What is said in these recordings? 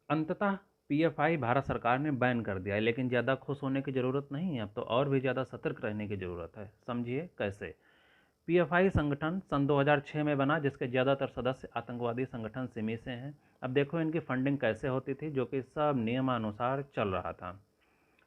अंततः पीएफआई भारत सरकार ने बैन कर दिया है, लेकिन ज़्यादा खुश होने की ज़रूरत नहीं है। अब तो और भी ज़्यादा सतर्क रहने की ज़रूरत है। समझिए कैसे। पीएफआई संगठन सन 2006 में बना, जिसके ज़्यादातर सदस्य आतंकवादी संगठन सिमी से हैं। अब देखो इनकी फंडिंग कैसे होती थी, जो कि सब नियमानुसार चल रहा था।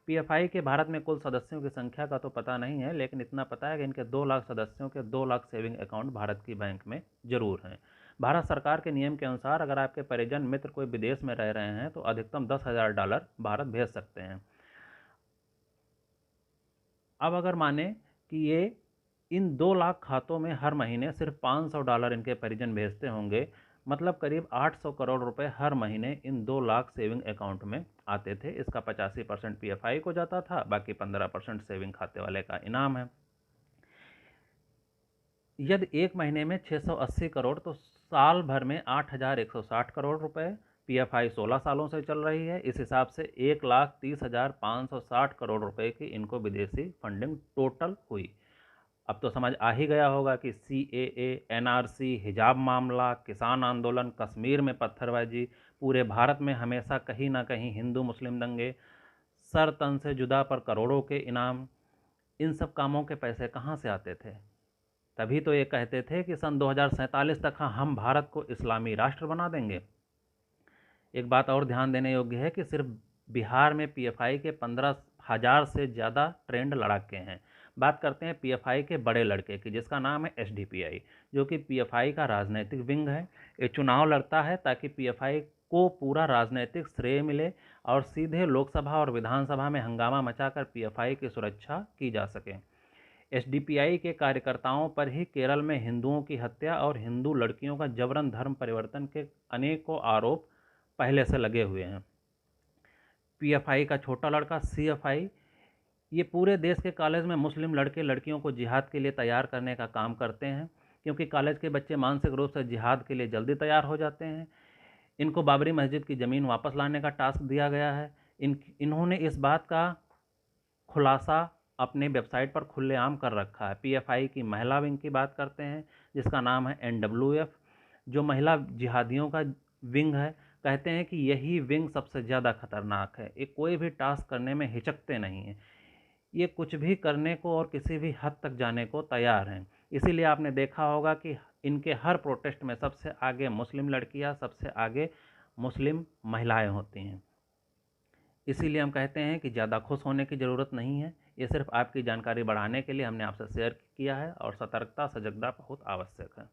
पीएफआई के भारत में कुल सदस्यों की संख्या का तो पता नहीं है, लेकिन इतना पता है कि इनके 2 लाख सदस्यों के 2 लाख सेविंग अकाउंट भारत की बैंक में जरूर हैं। भारत सरकार के नियम के अनुसार अगर आपके परिजन मित्र कोई विदेश में रह रहे हैं तो अधिकतम $10,000 भारत भेज सकते हैं। अब अगर माने कि ये इन 2 लाख खातों में हर महीने सिर्फ $500 इनके परिजन भेजते होंगे, मतलब करीब 800 करोड़ रुपए हर महीने इन 2 लाख सेविंग अकाउंट में आते थे। इसका 85% पीएफआई को जाता था, बाकी 15% सेविंग खाते वाले का इनाम है। यदि एक महीने में 680 करोड़ तो साल भर में 8,160 करोड़ रुपए। पीएफआई 16 सालों से चल रही है। इस हिसाब से 1,30,560 करोड़ रुपए की इनको विदेशी फंडिंग टोटल हुई। अब तो समझ आ ही गया होगा कि सीएए, एनआरसी, हिजाब मामला, किसान आंदोलन, कश्मीर में पत्थरबाजी, पूरे भारत में हमेशा कहीं ना कहीं हिंदू मुस्लिम दंगे, सर तन से जुदा पर करोड़ों के इनाम, इन सब कामों के पैसे कहाँ से आते थे। तभी तो ये कहते थे कि सन 2047 तक हम भारत को इस्लामी राष्ट्र बना देंगे। एक बात और ध्यान देने योग्य है कि सिर्फ बिहार में पीएफआई के 15,000 से ज़्यादा ट्रेंड लड़ाके हैं। बात करते हैं पीएफआई के बड़े लड़के की, जिसका नाम है एसडीपीआई, जो कि पीएफआई का राजनीतिक विंग है। ये चुनाव लड़ता है ताकि पीएफआई को पूरा राजनीतिक श्रेय मिले और सीधे लोकसभा और विधानसभा में हंगामा मचाकर पीएफआई की सुरक्षा की जा सके। एसडीपीआई के कार्यकर्ताओं पर ही केरल में हिंदुओं की हत्या और हिंदू लड़कियों का जबरन धर्म परिवर्तन के अनेकों आरोप पहले से लगे हुए हैं। पीएफआई का छोटा लड़का सीएफआई, ये पूरे देश के कॉलेज में मुस्लिम लड़के लड़कियों को जिहाद के लिए तैयार करने का काम करते हैं, क्योंकि कॉलेज के बच्चे मानसिक रूप से जिहाद के लिए जल्दी तैयार हो जाते हैं। इनको बाबरी मस्जिद की ज़मीन वापस लाने का टास्क दिया गया है। इन्होंने इस बात का खुलासा अपने वेबसाइट पर खुलेआम कर रखा है। पीएफआई की महिला विंग की बात करते हैं, जिसका नाम है एनडब्ल्यूएफ, जो महिला जिहादियों का विंग है। कहते हैं कि यही विंग सबसे ज़्यादा खतरनाक है। ये कोई भी टास्क करने में हिचकते नहीं हैं। ये कुछ भी करने को और किसी भी हद तक जाने को तैयार हैं। इसीलिए आपने देखा होगा कि इनके हर प्रोटेस्ट में सबसे आगे मुस्लिम लड़कियां, सबसे आगे मुस्लिम महिलाएं होती हैं। इसीलिए हम कहते हैं कि ज़्यादा खुश होने की ज़रूरत नहीं है। ये सिर्फ आपकी जानकारी बढ़ाने के लिए हमने आपसे शेयर किया है, और सतर्कता सजगता बहुत आवश्यक है।